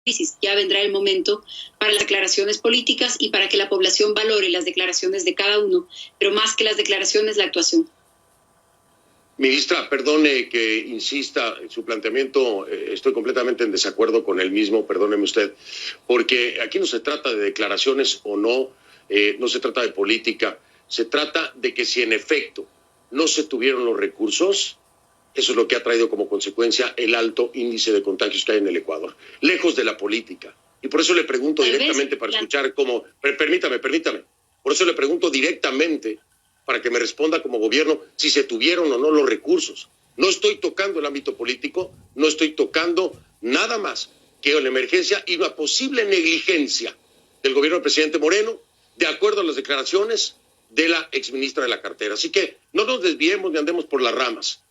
crisis. Ya vendrá el momento para las declaraciones políticas y para que la población valore las declaraciones de cada uno, pero más que las declaraciones, la actuación. Ministra, perdone que insista en su planteamiento, estoy completamente en desacuerdo con el mismo, perdóneme usted, porque aquí no se trata de declaraciones o no, no se trata de política, se trata de que si en efecto no se tuvieron los recursos, eso es lo que ha traído como consecuencia el alto índice de contagios que hay en el Ecuador, lejos de la política. Y por eso le pregunto directamente para escuchar cómo, permítame, por eso le pregunto directamente para que me responda como gobierno si se tuvieron o no los recursos. No estoy tocando el ámbito político, no estoy tocando nada más que la emergencia y una posible negligencia del gobierno del presidente Moreno, de acuerdo a las declaraciones de la exministra de la cartera. Así que no nos desviemos ni andemos por las ramas.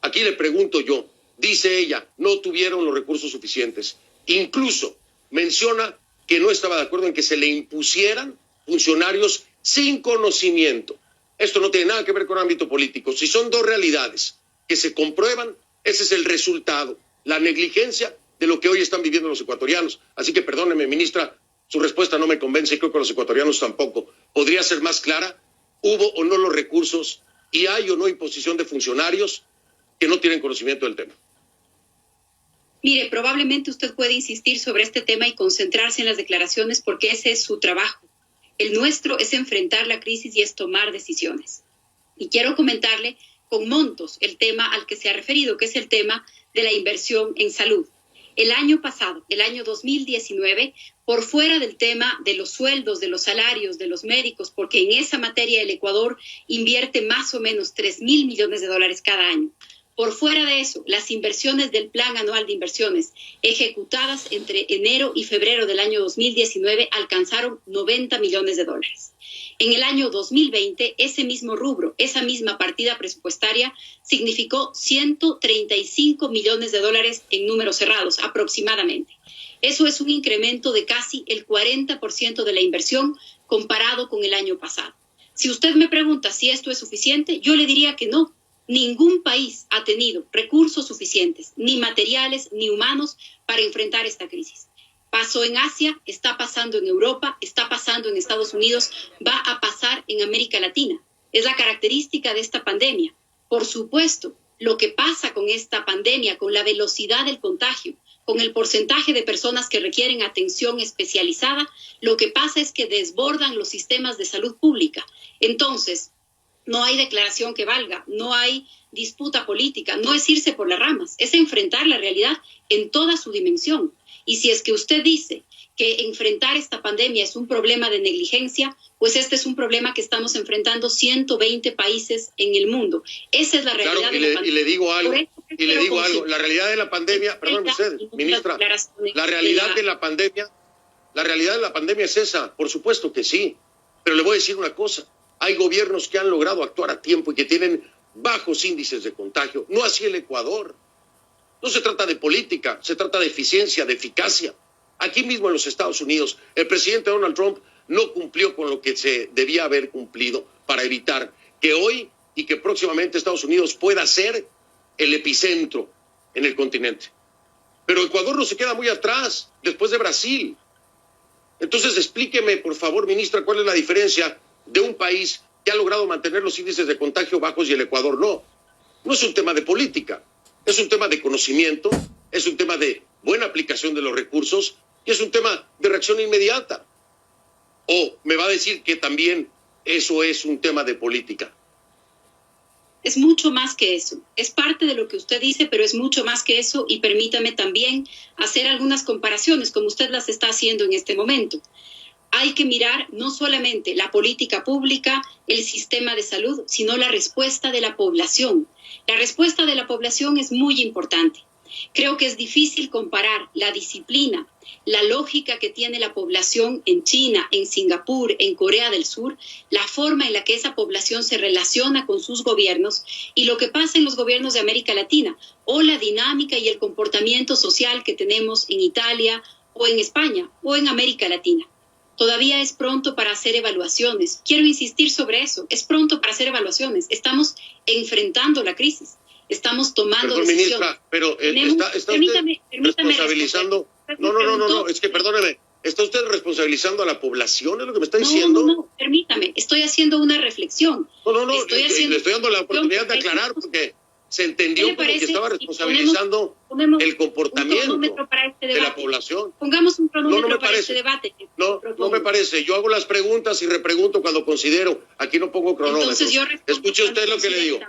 Aquí le pregunto yo, dice ella, no tuvieron los recursos suficientes. Incluso menciona que no estaba de acuerdo en que se le impusieran funcionarios sin conocimiento. Esto no tiene nada que ver con ámbito político. Si son dos realidades que se comprueban, ese es el resultado, la negligencia de lo que hoy están viviendo los ecuatorianos. Así que perdóneme, ministra, su respuesta no me convence y creo que los ecuatorianos tampoco. ¿Podría ser más clara? ¿Hubo o no los recursos? ¿Y hay o no imposición de funcionarios que no tienen conocimiento del tema? Mire, probablemente usted puede insistir sobre este tema y concentrarse en las declaraciones porque ese es su trabajo. El nuestro es enfrentar la crisis y es tomar decisiones. Y quiero comentarle con montos el tema al que se ha referido, que es el tema de la inversión en salud. El año pasado, el año 2019, por fuera del tema de los sueldos, de los salarios, de los médicos, porque en esa materia el Ecuador invierte más o menos 3.000 millones de dólares cada año. Por fuera de eso, las inversiones del Plan Anual de Inversiones ejecutadas entre enero y febrero del año 2019 alcanzaron 90 millones de dólares. En el año 2020, ese mismo rubro, esa misma partida presupuestaria, significó 135 millones de dólares en números cerrados, aproximadamente. Eso es un incremento de casi el 40% de la inversión comparado con el año pasado. Si usted me pregunta si esto es suficiente, yo le diría que no. Ningún país ha tenido recursos suficientes, ni materiales ni humanos, para enfrentar esta crisis. Pasó en Asia, está pasando en Europa, está pasando en Estados Unidos, va a pasar en América Latina. Es la característica de esta pandemia. Por supuesto, lo que pasa con esta pandemia, con la velocidad del contagio, con el porcentaje de personas que requieren atención especializada, lo que pasa es que desbordan los sistemas de salud pública. Entonces, no hay declaración que valga, no hay disputa política, no es irse por las ramas, es enfrentar la realidad en toda su dimensión. Y si es que usted dice que enfrentar esta pandemia es un problema de negligencia, pues este es un problema que estamos enfrentando 120 países en el mundo. Esa es la realidad de la pandemia. Y le digo algo, la realidad de la pandemia, perdón usted, ministra, la realidad de la pandemia es esa, por supuesto que sí, pero le voy a decir una cosa. Hay gobiernos que han logrado actuar a tiempo y que tienen bajos índices de contagio. No así el Ecuador. No se trata de política, se trata de eficiencia, de eficacia. Aquí mismo en los Estados Unidos, el presidente Donald Trump no cumplió con lo que se debía haber cumplido para evitar que hoy y que próximamente Estados Unidos pueda ser el epicentro en el continente. Pero Ecuador no se queda muy atrás, después de Brasil. Entonces explíqueme, por favor, ministra, cuál es la diferencia de un país que ha logrado mantener los índices de contagio bajos y el Ecuador no. No es un tema de política, es un tema de conocimiento, es un tema de buena aplicación de los recursos y es un tema de reacción inmediata. ¿O me va a decir que también eso es un tema de política? Es mucho más que eso. Es parte de lo que usted dice, pero es mucho más que eso y permítame también hacer algunas comparaciones como usted las está haciendo en este momento. Hay que mirar no solamente la política pública, el sistema de salud, sino la respuesta de la población. La respuesta de la población es muy importante. Creo que es difícil comparar la disciplina, la lógica que tiene la población en China, en Singapur, en Corea del Sur, la forma en la que esa población se relaciona con sus gobiernos y lo que pasa en los gobiernos de América Latina, o la dinámica y el comportamiento social que tenemos en Italia o en España o en América Latina. Todavía es pronto para hacer evaluaciones. Quiero insistir sobre eso. Es pronto para hacer evaluaciones. Estamos enfrentando la crisis. Estamos tomando decisiones. Ministra, pero está usted responsabilizando No, es que perdóneme, ¿está usted responsabilizando a la población? ¿Es lo que me está diciendo? No, permítame, estoy haciendo una reflexión. Le estoy dando la oportunidad de aclarar porque se entendió como que estaba responsabilizando el comportamiento de la población. Pongamos un cronómetro para este debate. No me parece. Yo hago las preguntas y repregunto cuando considero. Aquí no pongo cronómetros. Escuche usted lo que le digo.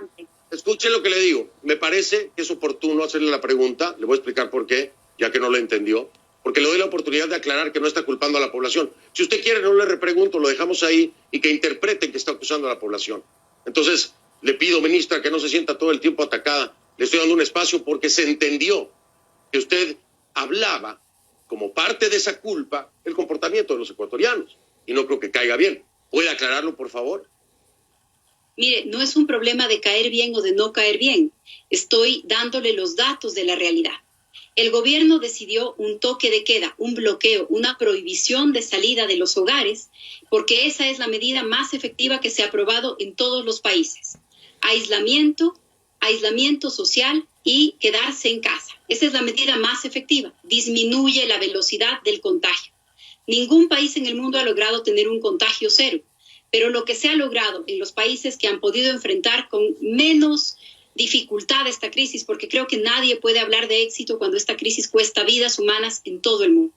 Escuche lo que le digo. Me parece que es oportuno hacerle la pregunta. Le voy a explicar por qué, ya que no lo entendió. Porque le doy la oportunidad de aclarar que no está culpando a la población. Si usted quiere, no le repregunto, lo dejamos ahí y que interpreten que está acusando a la población. Entonces, le pido, ministra, que no se sienta todo el tiempo atacada. Le estoy dando un espacio porque se entendió que usted hablaba como parte de esa culpa el comportamiento de los ecuatorianos. Y no creo que caiga bien. ¿Puede aclararlo, por favor? Mire, no es un problema de caer bien o de no caer bien. Estoy dándole los datos de la realidad. El gobierno decidió un toque de queda, un bloqueo, una prohibición de salida de los hogares, porque esa es la medida más efectiva que se ha aprobado en todos los países. Aislamiento social y quedarse en casa. Esa es la medida más efectiva. Disminuye la velocidad del contagio. Ningún país en el mundo ha logrado tener un contagio cero, pero lo que se ha logrado en los países que han podido enfrentar con menos dificultad esta crisis, porque creo que nadie puede hablar de éxito cuando esta crisis cuesta vidas humanas en todo el mundo.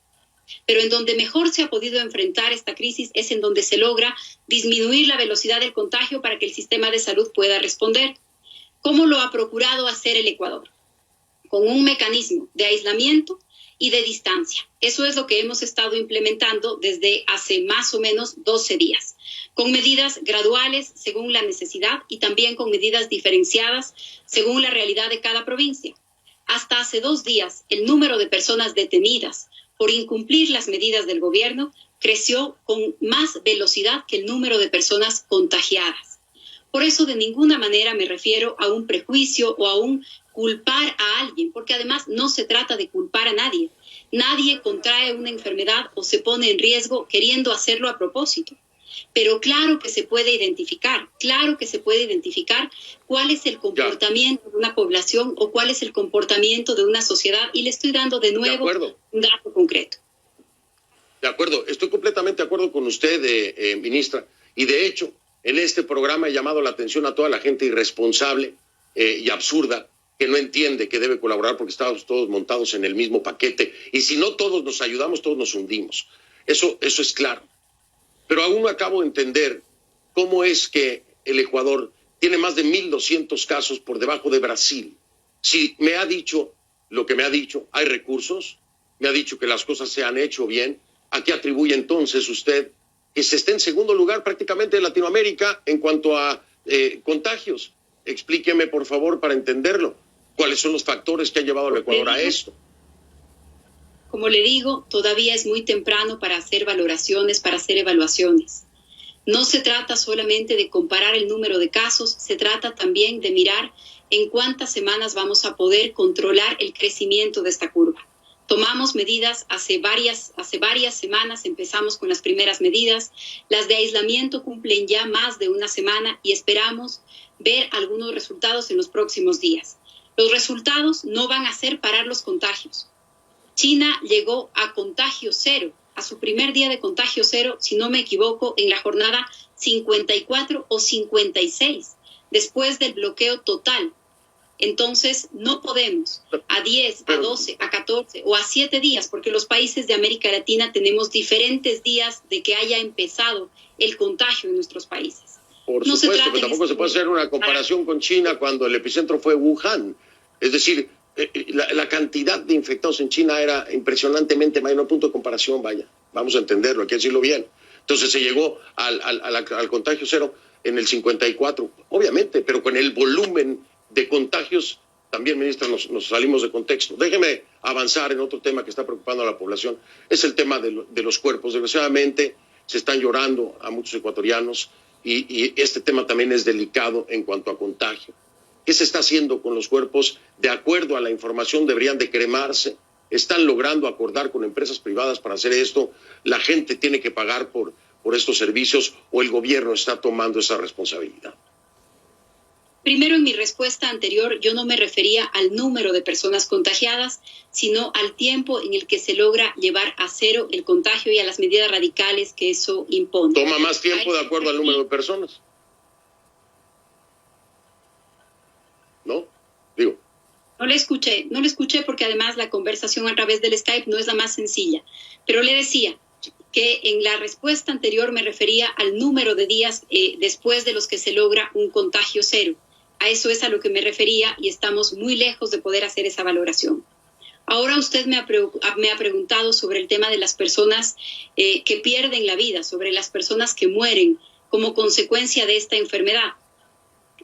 Pero en donde mejor se ha podido enfrentar esta crisis es en donde se logra disminuir la velocidad del contagio para que el sistema de salud pueda responder. ¿Cómo lo ha procurado hacer el Ecuador? Con un mecanismo de aislamiento y de distancia. Eso es lo que hemos estado implementando desde hace más o menos 12 días, con medidas graduales según la necesidad y también con medidas diferenciadas según la realidad de cada provincia. Hasta hace 2 días, el número de personas detenidas por incumplir las medidas del gobierno creció con más velocidad que el número de personas contagiadas. Por eso de ninguna manera me refiero a un prejuicio o a un culpar a alguien, porque además no se trata de culpar a nadie. Nadie contrae una enfermedad o se pone en riesgo queriendo hacerlo a propósito. Pero claro que se puede identificar cuál es el comportamiento de una población o cuál es el comportamiento de una sociedad, y le estoy dando de nuevo un dato concreto. De acuerdo, estoy completamente de acuerdo con usted, ministra, y de hecho, en este programa he llamado la atención a toda la gente irresponsable y absurda que no entiende que debe colaborar porque estamos todos montados en el mismo paquete, y si no todos nos ayudamos, todos nos hundimos. Eso es claro. Pero aún no acabo de entender cómo es que el Ecuador tiene más de 1.200 casos por debajo de Brasil. Si me ha dicho lo que me ha dicho, hay recursos, me ha dicho que las cosas se han hecho bien, ¿a qué atribuye entonces usted que se esté en segundo lugar prácticamente en Latinoamérica en cuanto a contagios? Explíqueme, por favor, para entenderlo. ¿Cuáles son los factores que han llevado al Ecuador a esto? Como le digo, todavía es muy temprano para hacer valoraciones, para hacer evaluaciones. No se trata solamente de comparar el número de casos, se trata también de mirar en cuántas semanas vamos a poder controlar el crecimiento de esta curva. Tomamos medidas hace varias semanas, empezamos con las primeras medidas. Las de aislamiento cumplen ya más de una semana y esperamos ver algunos resultados en los próximos días. Los resultados no van a hacer parar los contagios. China llegó a contagio cero, a su primer día de contagio cero, si no me equivoco, en la jornada 54 o 56, después del bloqueo total. Entonces, no podemos a 10, a 12, a 14 o a 7 días, porque los países de América Latina tenemos diferentes días de que haya empezado el contagio en nuestros países. Por supuesto, pero tampoco se puede hacer una comparación con China cuando el epicentro fue Wuhan. Es decir, la cantidad de infectados en China era impresionantemente mayor, no hay punto de comparación, vaya. Vamos a entenderlo, hay que decirlo bien. Entonces se llegó al contagio cero en el 54, obviamente, pero con el volumen de contagios, también, ministra, nos salimos de contexto. Déjeme avanzar en otro tema que está preocupando a la población, es el tema de los cuerpos. Desgraciadamente se están llorando a muchos ecuatorianos y este tema también es delicado en cuanto a contagio. ¿Qué se está haciendo con los cuerpos? De acuerdo a la información, deberían de cremarse. Están logrando acordar con empresas privadas para hacer esto. La gente tiene que pagar por estos servicios, o el gobierno está tomando esa responsabilidad. Primero, en mi respuesta anterior, yo no me refería al número de personas contagiadas, sino al tiempo en el que se logra llevar a cero el contagio y a las medidas radicales que eso impone. ¿Toma más tiempo de acuerdo al número de personas? ¿No? Digo. No le escuché porque además la conversación a través del Skype no es la más sencilla. Pero le decía que en la respuesta anterior me refería al número de días después de los que se logra un contagio cero. A eso es a lo que me refería y estamos muy lejos de poder hacer esa valoración. Ahora usted me ha preguntado sobre el tema de las personas que pierden la vida, sobre las personas que mueren como consecuencia de esta enfermedad.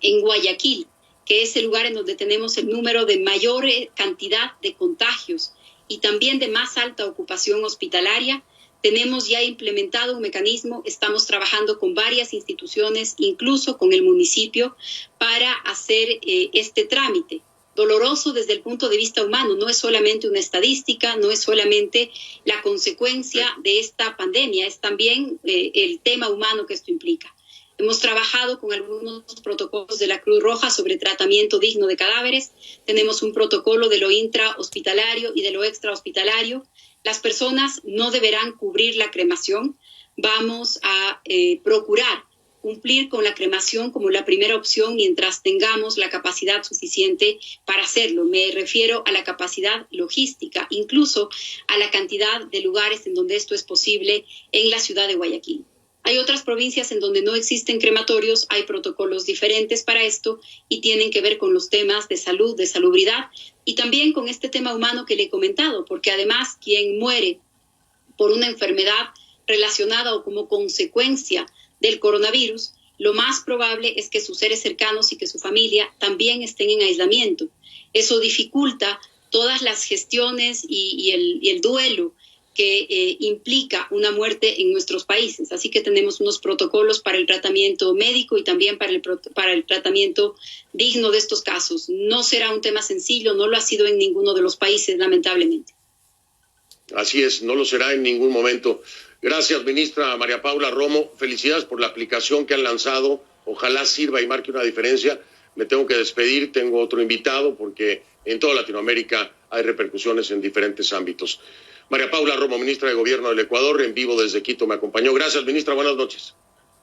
En Guayaquil, que es el lugar en donde tenemos el número de mayor cantidad de contagios y también de más alta ocupación hospitalaria, tenemos ya implementado un mecanismo, estamos trabajando con varias instituciones, incluso con el municipio, para hacer este trámite. Doloroso desde el punto de vista humano, no es solamente una estadística, no es solamente la consecuencia de esta pandemia, es también el tema humano que esto implica. Hemos trabajado con algunos protocolos de la Cruz Roja sobre tratamiento digno de cadáveres. Tenemos un protocolo de lo intrahospitalario y de lo extrahospitalario. Las personas no deberán cubrir la cremación. Vamos a procurar cumplir con la cremación como la primera opción mientras tengamos la capacidad suficiente para hacerlo. Me refiero a la capacidad logística, incluso a la cantidad de lugares en donde esto es posible en la ciudad de Guayaquil. Hay otras provincias en donde no existen crematorios, hay protocolos diferentes para esto y tienen que ver con los temas de salud, de salubridad y también con este tema humano que le he comentado, porque además quien muere por una enfermedad relacionada o como consecuencia del coronavirus, lo más probable es que sus seres cercanos y que su familia también estén en aislamiento. Eso dificulta todas las gestiones y el duelo que implica una muerte en nuestros países. Así que tenemos unos protocolos para el tratamiento médico y también para el tratamiento digno de estos casos. No será un tema sencillo, no lo ha sido en ninguno de los países, lamentablemente. Así es, no lo será en ningún momento. Gracias, ministra María Paula Romo. Felicidades por la aplicación que han lanzado. Ojalá sirva y marque una diferencia. Me tengo que despedir, tengo otro invitado porque en toda Latinoamérica hay repercusiones en diferentes ámbitos. María Paula Romo, ministra de Gobierno del Ecuador, en vivo desde Quito, me acompañó. Gracias, ministra, buenas noches.